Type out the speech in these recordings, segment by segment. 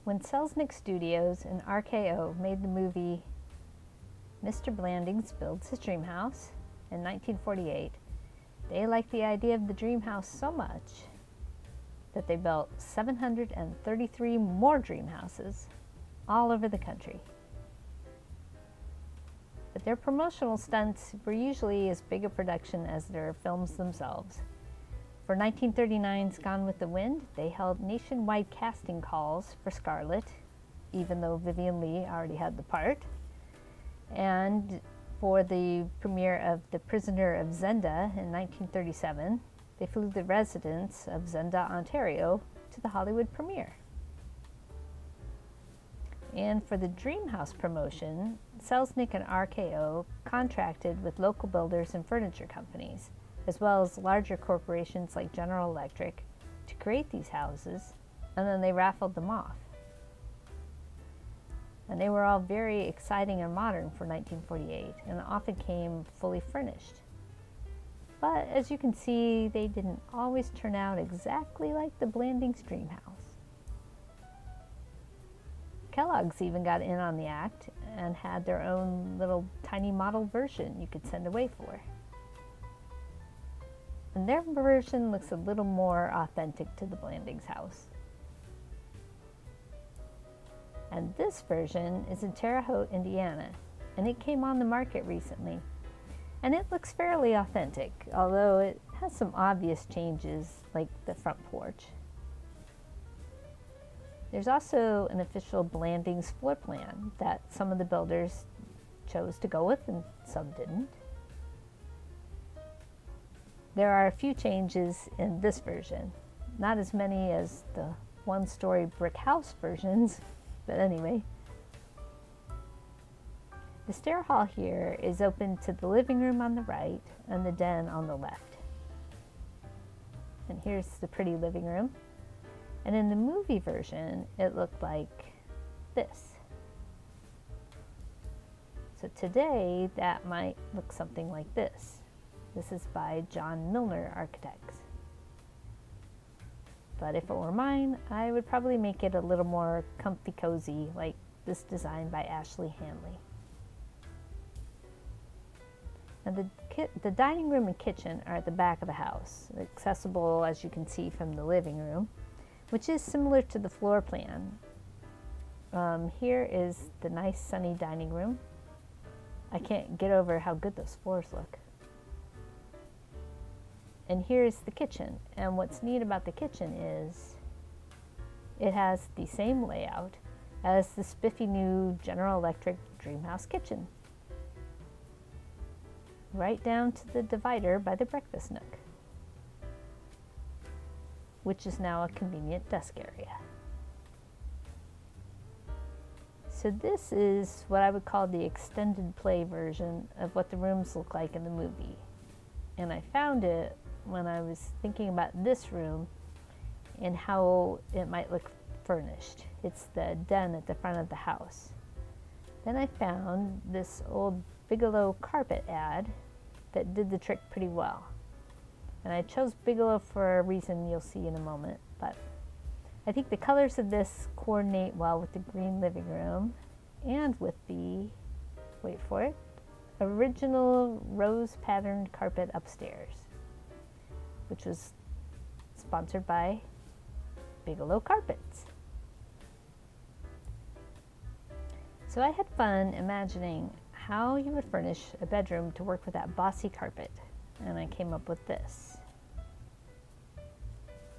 When Selznick Studios and RKO made the movie Mr. Blandings Builds His Dream House in 1948, they liked the idea of the dream house so much that they built 733 more dream houses all over the country. But their promotional stunts were usually as big a production as their films themselves. For 1939's Gone with the Wind, they held nationwide casting calls for Scarlett, even though Vivien Leigh already had the part. And for the premiere of The Prisoner of Zenda in 1937, they flew the residents of Zenda, Ontario, to the Hollywood premiere. And for the Dreamhouse promotion, Selznick and RKO contracted with local builders and furniture companies, as well as larger corporations like General Electric, to create these houses, and then they raffled them off. And they were all very exciting and modern for 1948, and often came fully furnished. But as you can see, they didn't always turn out exactly like the Blandings dream house. Kellogg's even got in on the act and had their own little tiny model version you could send away for. And their version looks a little more authentic to the Blandings house. And this version is in Terre Haute, Indiana, and it came on the market recently. And it looks fairly authentic, although it has some obvious changes, like the front porch. There's also an official Blandings floor plan that some of the builders chose to go with and some didn't. There are a few changes in this version, not as many as the one-story brick house versions, but anyway. The stair hall here is open to the living room on the right and the den on the left. And here's the pretty living room. And in the movie version, it looked like this. So today, that might look something like this. This is by John Milner Architects. But if it were mine, I would probably make it a little more comfy cozy, like this design by Ashley Hanley. And the dining room and kitchen are at the back of the house, accessible as you can see from the living room, which is similar to the floor plan. Here is the nice sunny dining room. I can't get over how good those floors look. And here's the kitchen. And what's neat about the kitchen is it has the same layout as the spiffy new General Electric Dreamhouse kitchen, right down to the divider by the breakfast nook, which is now a convenient desk area. So this is what I would call the extended play version of what the rooms look like in the movie. And I found it when I was thinking about this room and how it might look furnished. It's the den at the front of the house. Then I found this old Bigelow carpet ad that did the trick pretty well. And I chose Bigelow for a reason you'll see in a moment, but I think the colors of this coordinate well with the green living room and with the, wait for it, original rose patterned carpet upstairs, which was sponsored by Bigelow Carpets. So I had fun imagining how you would furnish a bedroom to work with that bossy carpet, and I came up with this.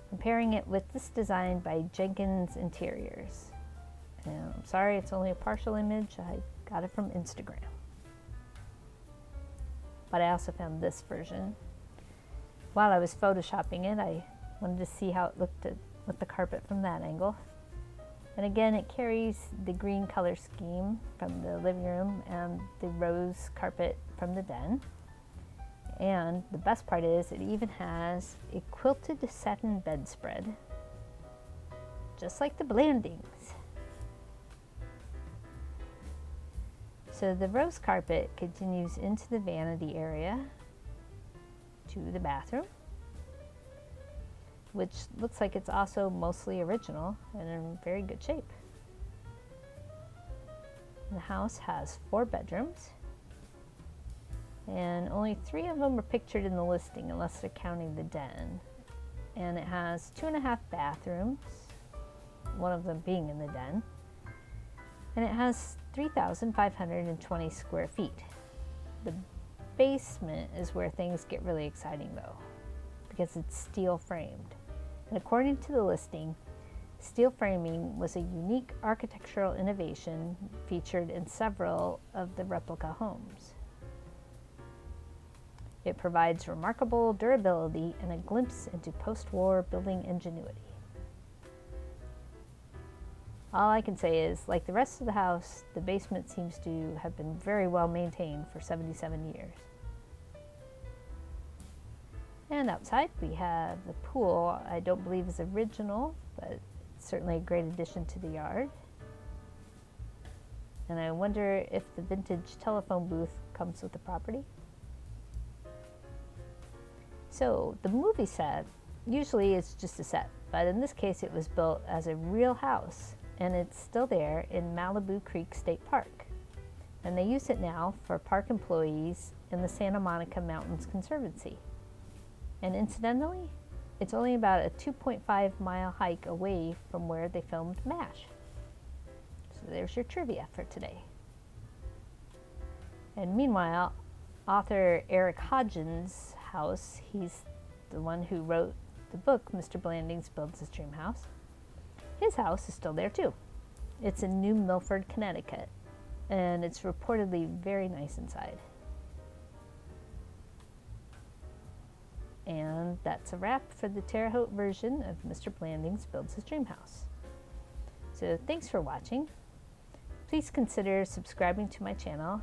Comparing it with this design by Jenkins Interiors. And I'm sorry, it's only a partial image. I got it from Instagram. But I also found this version. While I was photoshopping it, I wanted to see how it looked with the carpet from that angle. And again, it carries the green color scheme from the living room and the rose carpet from the den. And the best part is it even has a quilted satin bedspread, just like the Blandings. So the rose carpet continues into the vanity area to the bathroom, which looks like it's also mostly original and in very good shape. The house has 4 bedrooms, and only 3 of them are pictured in the listing unless they're counting the den. And it has 2.5 bathrooms, one of them being in the den, and it has 3,520 square feet. The basement is where things get really exciting though, because it's steel framed. And according to the listing, steel framing was a unique architectural innovation featured in several of the replica homes. It provides remarkable durability and a glimpse into post-war building ingenuity. All I can say is, like the rest of the house, the basement seems to have been very well maintained for 77 years. And outside we have the pool. I don't believe is original, but it's certainly a great addition to the yard. And I wonder if the vintage telephone booth comes with the property. So the movie set, usually it's just a set, but in this case it was built as a real house, and it's still there in Malibu Creek State Park. And they use it now for park employees in the Santa Monica Mountains Conservancy. And incidentally, it's only about a 2.5-mile hike away from where they filmed MASH. So there's your trivia for today. And meanwhile, author Eric Hodgins' house, he's the one who wrote the book Mr. Blandings Builds His Dream House. His house is still there too. It's in New Milford, Connecticut, and it's reportedly very nice inside. And that's a wrap for the Terre Haute version of Mr. Blandings Builds His Dream House. So thanks for watching. Please consider subscribing to my channel.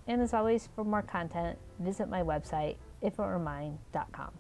And as always, for more content, visit my website, ifitweremine.com.